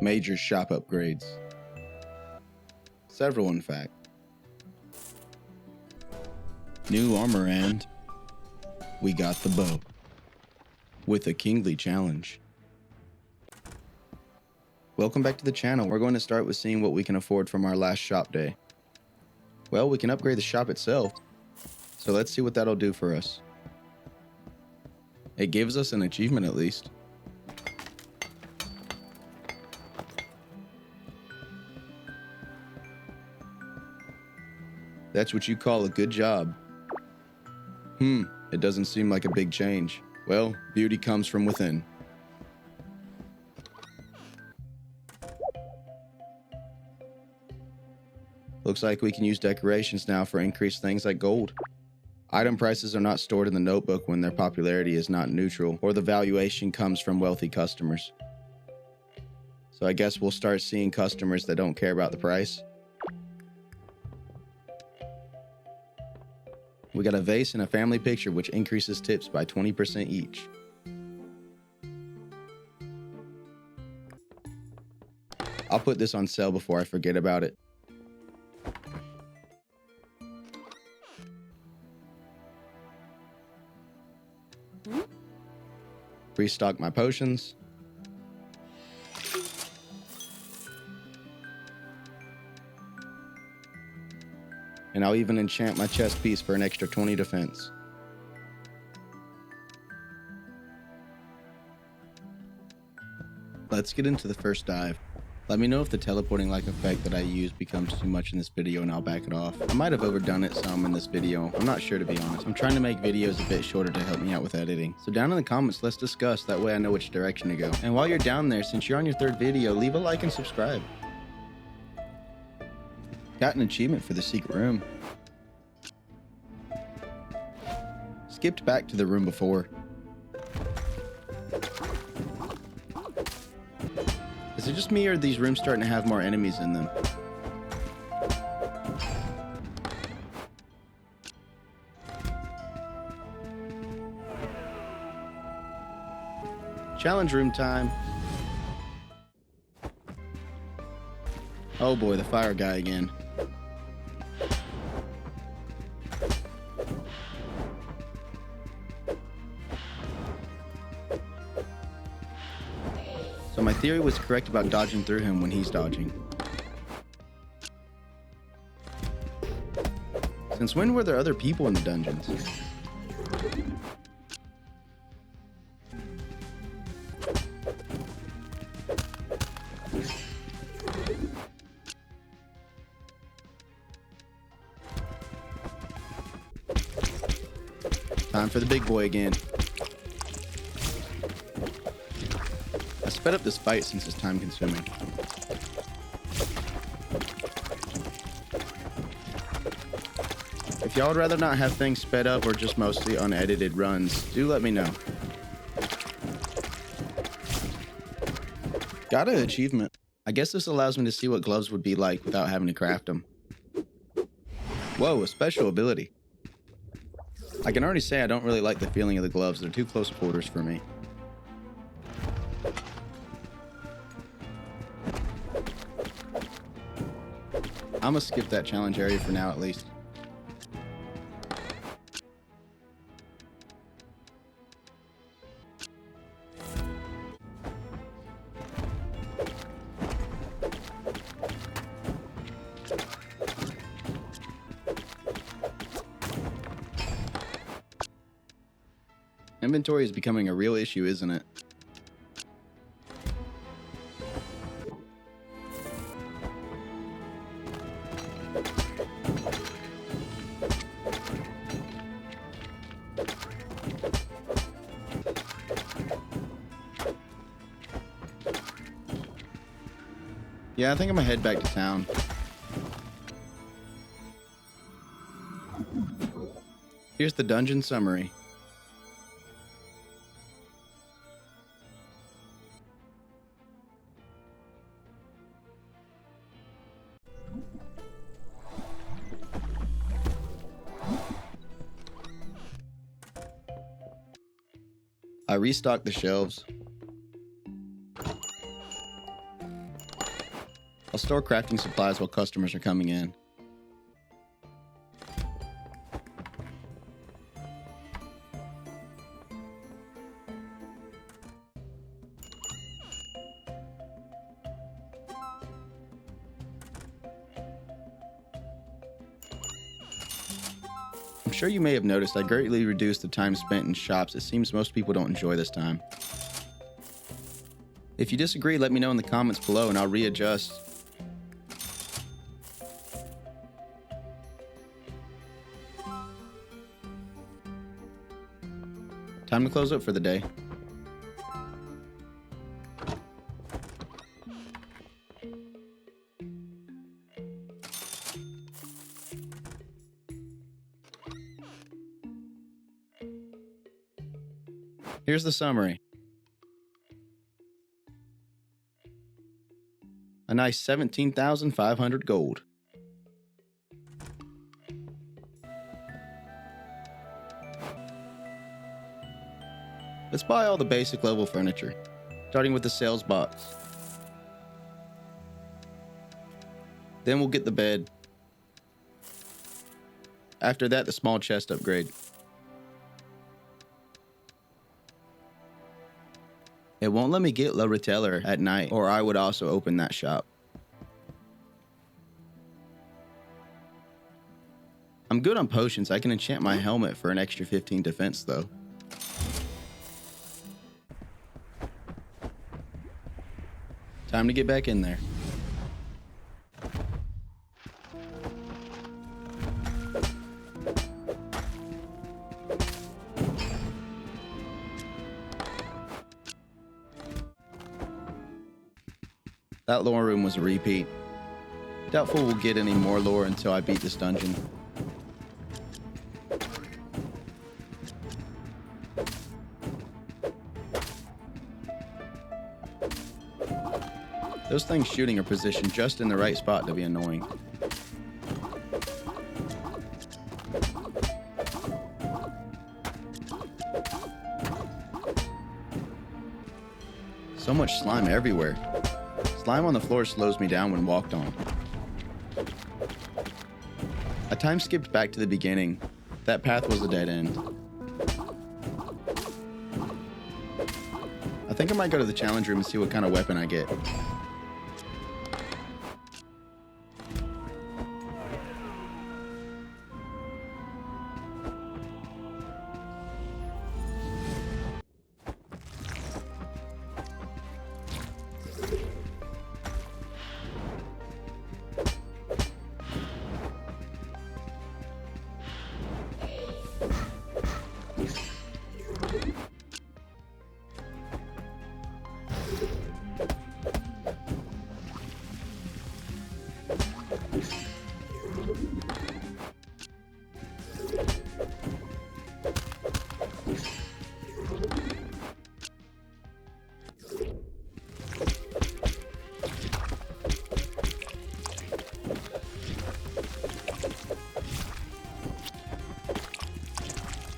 Major shop upgrades. Several, in fact. New armor, and we got the bow. With a kingly challenge. Welcome back to the channel. We're going to start with seeing what we can afford from our last shop day. Well, we can upgrade the shop itself. So let's see what that'll do for us. It gives us an achievement at least. That's what you call a good job. It doesn't seem like a big change. Well, beauty comes from within. Looks like we can use decorations now for increased things like gold. Item prices are not stored in the notebook when their popularity is not neutral, or the valuation comes from wealthy customers. So I guess we'll start seeing customers that don't care about the price. We got a vase and a family picture, which increases tips by 20% each. I'll put this on sale before I forget about it. Restock my potions. And I'll even enchant my chest piece for an extra 20 defense. Let's get into the first dive. Let me know if the teleporting like effect that I use becomes too much in this video and I'll back it off. I might have overdone it some in this video. I'm not sure, to be honest. I'm trying to make videos a bit shorter to help me out with editing. So down in the comments, let's discuss. That way I know which direction to go. And while you're down there, since you're on your third video, leave a like and subscribe. Got an achievement for the secret room. Skipped back to the room before. Is it just me, or are these rooms starting to have more enemies in them? Challenge room time. Oh boy, the fire guy again. So my theory was correct about dodging through him when he's dodging. Since when were there other people in the dungeons? Time for the big boy again. I sped up this fight since it's time consuming. If y'all would rather not have things sped up or just mostly unedited runs, do let me know. Got an achievement. I guess this allows me to see what gloves would be like without having to craft them. Whoa, a special ability. I can already say I don't really like the feeling of the gloves. They're too close quarters for me. I'm gonna skip that challenge area for now, at least. Inventory is becoming a real issue, isn't it? Yeah, I think I'm gonna head back to town. Here's the dungeon summary. I restocked the shelves. I'll store crafting supplies while customers are coming in. I'm sure you may have noticed I greatly reduced the time spent in shops. It seems most people don't enjoy this time. If you disagree, let me know in the comments below and I'll readjust. Time to close up for the day. Here's the summary. A nice 17,500 gold. Let's buy all the basic level furniture, starting with the sales box. Then we'll get the bed. After that, the small chest upgrade. It won't let me get Le Retailer at night, or I would also open that shop. I'm good on potions. I can enchant my helmet for an extra 15 defense though. Time to get back in there. That lore room was a repeat. Doubtful we'll get any more lore until I beat this dungeon. Those things shooting are positioned just in the right spot to be annoying. So much slime everywhere. Slime on the floor slows me down when walked on. I time skipped back to the beginning. That path was a dead end. I think I might go to the challenge room and see what kind of weapon I get.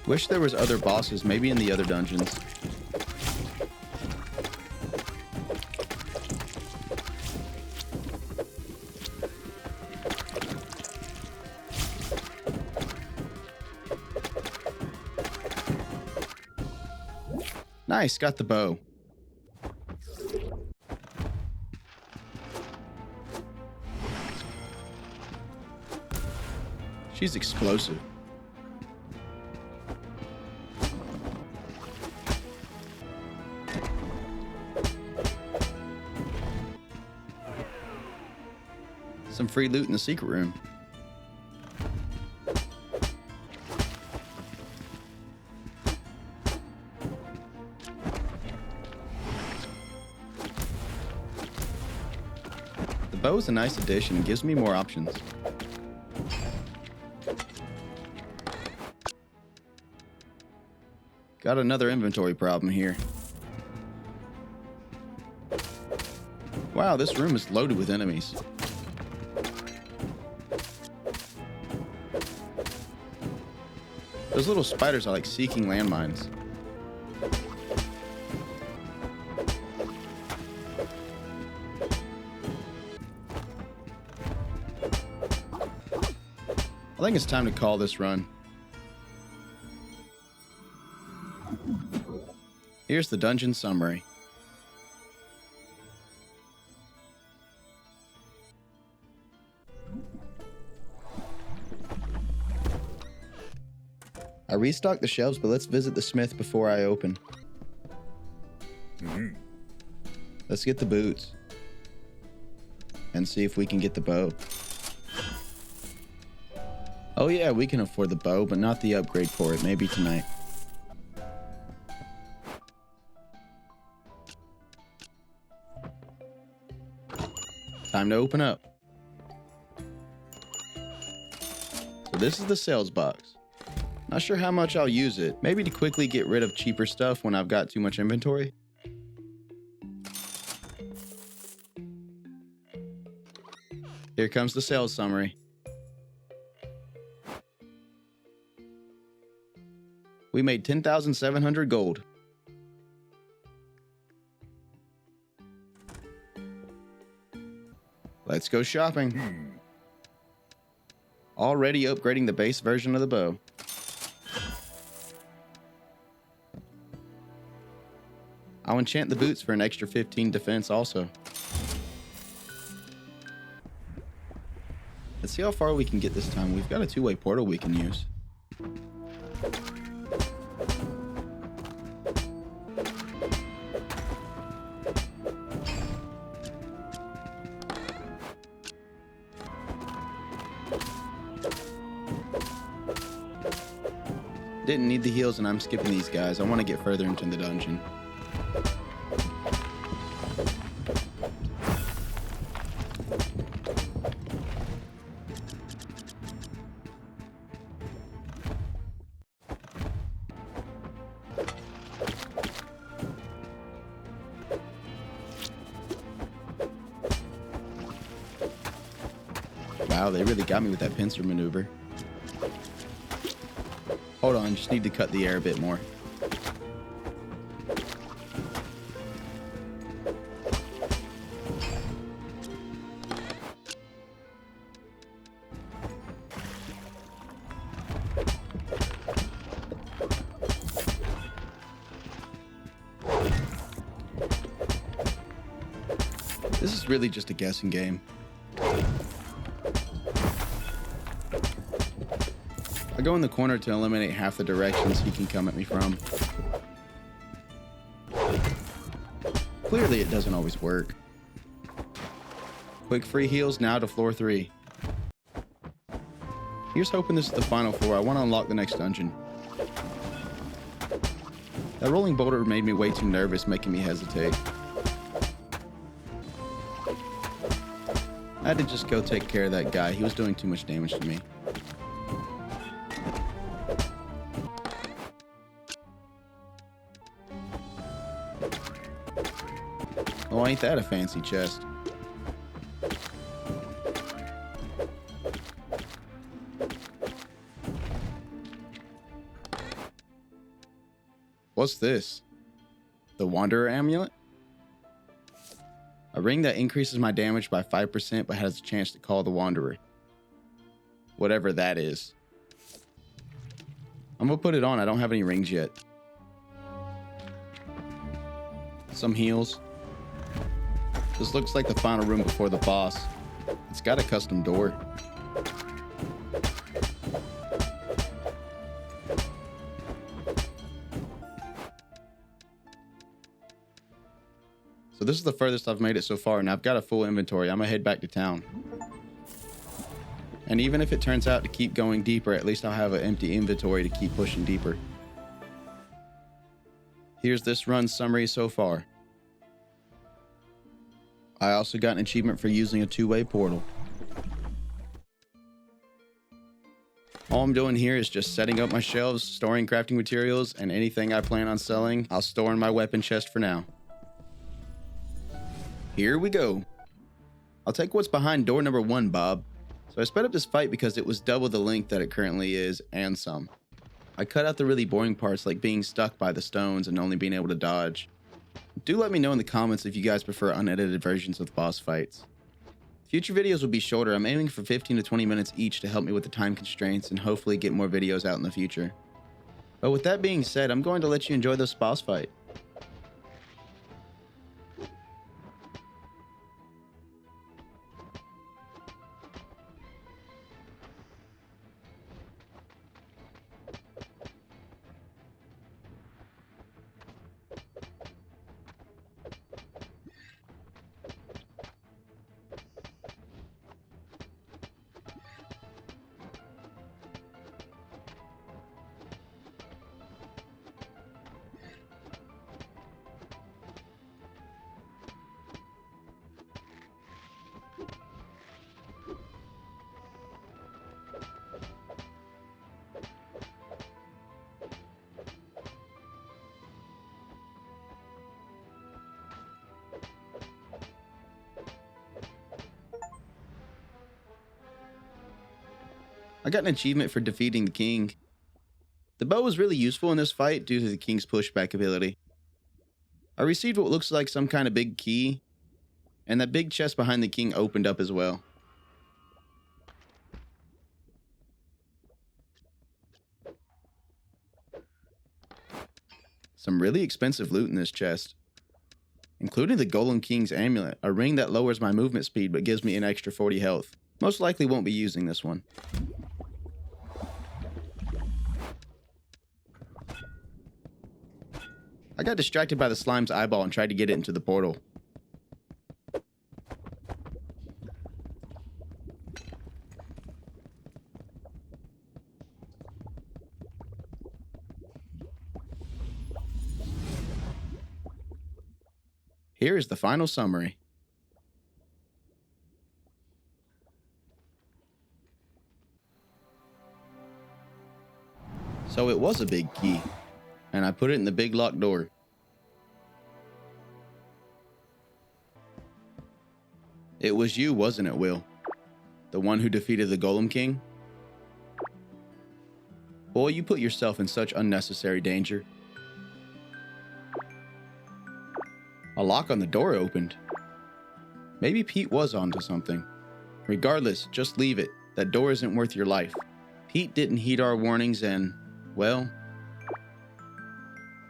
Wish there was other bosses, maybe in the other dungeons. Nice, got the bow. She's explosive. Some free loot in the secret room. The bow is a nice addition and gives me more options. Got another inventory problem here. Wow, this room is loaded with enemies. Those little spiders are like seeking landmines. I think it's time to call this run. Here's the dungeon summary. I restocked the shelves, but let's visit the smith before I open. Let's get the boots. And see if we can get the bow. Oh yeah, we can afford the bow, but not the upgrade for it. Maybe tonight. Time to open up. So this is the sales box. Not sure how much I'll use it. Maybe to quickly get rid of cheaper stuff when I've got too much inventory. Here comes the sales summary. We made 10,700 gold. Let's go shopping. Already upgrading the base version of the bow. I'll enchant the boots for an extra 15 defense also. Let's see how far we can get this time. We've got a two-way portal we can use. Didn't need the heals and I'm skipping these guys. I want to get further into the dungeon. Wow, they really got me with that pincer maneuver. Hold on, just need to cut the air a bit more. This is really just a guessing game. I go in the corner to eliminate half the directions he can come at me from. Clearly it doesn't always work. Quick free heals now to floor 3. Here's hoping this is the final floor. I want to unlock the next dungeon. That rolling boulder made me way too nervous, making me hesitate. I had to just go take care of that guy. He was doing too much damage to me. Oh, ain't that a fancy chest? What's this? The Wanderer Amulet? A ring that increases my damage by 5% but has a chance to call the Wanderer. Whatever that is. I'm gonna put it on. I don't have any rings yet. Some heals. This looks like the final room before the boss. It's got a custom door. So this is the furthest I've made it so far, and I've got a full inventory. I'm gonna head back to town. And even if it turns out to keep going deeper, at least I'll have an empty inventory to keep pushing deeper. Here's this run's summary so far. I also got an achievement for using a two-way portal. All I'm doing here is just setting up my shelves, storing crafting materials, and anything I plan on selling, I'll store in my weapon chest for now. Here we go. I'll take what's behind door number 1, Bob. So I sped up this fight because it was double the length that it currently is, and some. I cut out the really boring parts like being stuck by the stones and only being able to dodge. Do let me know in the comments if you guys prefer unedited versions of the boss fights. If Future videos will be shorter. I'm aiming for 15 to 20 minutes each to help me with the time constraints and hopefully get more videos out in the future. But with that being said, I'm going to let you enjoy this boss fight. I got an achievement for defeating the king. The bow was really useful in this fight due to the king's pushback ability. I received what looks like some kind of big key, and that big chest behind the king opened up as well. Some really expensive loot in this chest, including the Golem King's amulet, a ring that lowers my movement speed but gives me an extra 40 health. Most likely won't be using this one. I got distracted by the slime's eyeball and tried to get it into the portal. Here is the final summary. So it was a big key, and I put it in the big locked door. It was you, wasn't it, Will? The one who defeated the Golem King? Boy, you put yourself in such unnecessary danger. A lock on the door opened. Maybe Pete was onto something. Regardless, just leave it. That door isn't worth your life. Pete didn't heed our warnings and, well,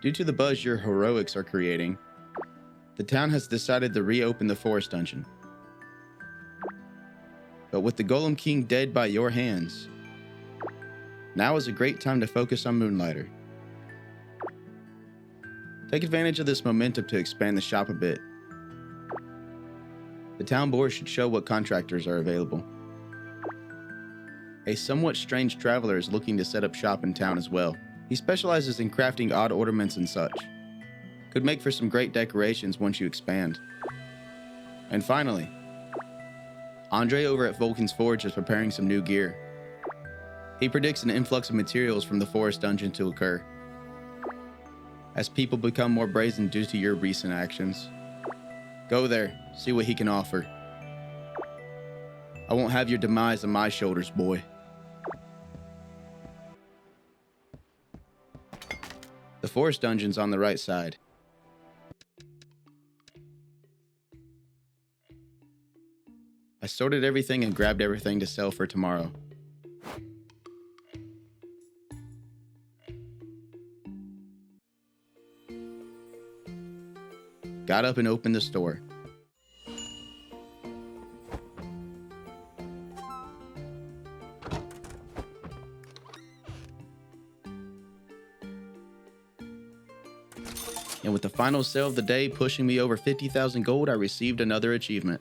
due to the buzz your heroics are creating, the town has decided to reopen the forest dungeon. But with the Golem King dead by your hands, now is a great time to focus on Moonlighter. Take advantage of this momentum to expand the shop a bit. The town board should show what contractors are available. A somewhat strange traveler is looking to set up shop in town as well. He specializes in crafting odd ornaments and such. Could make for some great decorations once you expand. And finally, Andre over at Vulcan's Forge is preparing some new gear. He predicts an influx of materials from the forest dungeon to occur, as people become more brazen due to your recent actions. Go there, see what he can offer. I won't have your demise on my shoulders, boy. The forest dungeon's on the right side. I sorted everything and grabbed everything to sell for tomorrow. Got up and opened the store. And with the final sale of the day pushing me over 50,000 gold, I received another achievement.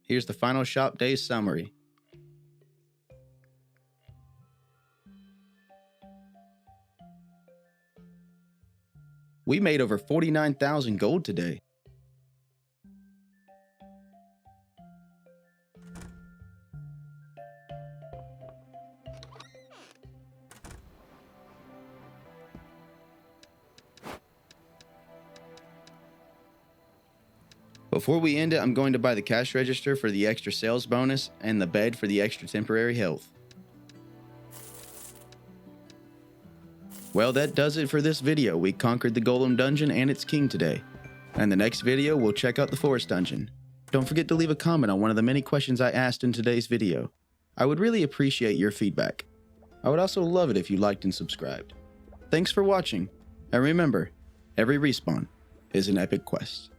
Here's the final shop day summary. We made over 49,000 gold today. Before we end it, I'm going to buy the cash register for the extra sales bonus and the bed for the extra temporary health. Well, that does it for this video. We conquered the Golem Dungeon and its king today. And the next video, we'll check out the Forest Dungeon. Don't forget to leave a comment on one of the many questions I asked in today's video. I would really appreciate your feedback. I would also love it if you liked and subscribed. Thanks for watching, and remember, every respawn is an epic quest.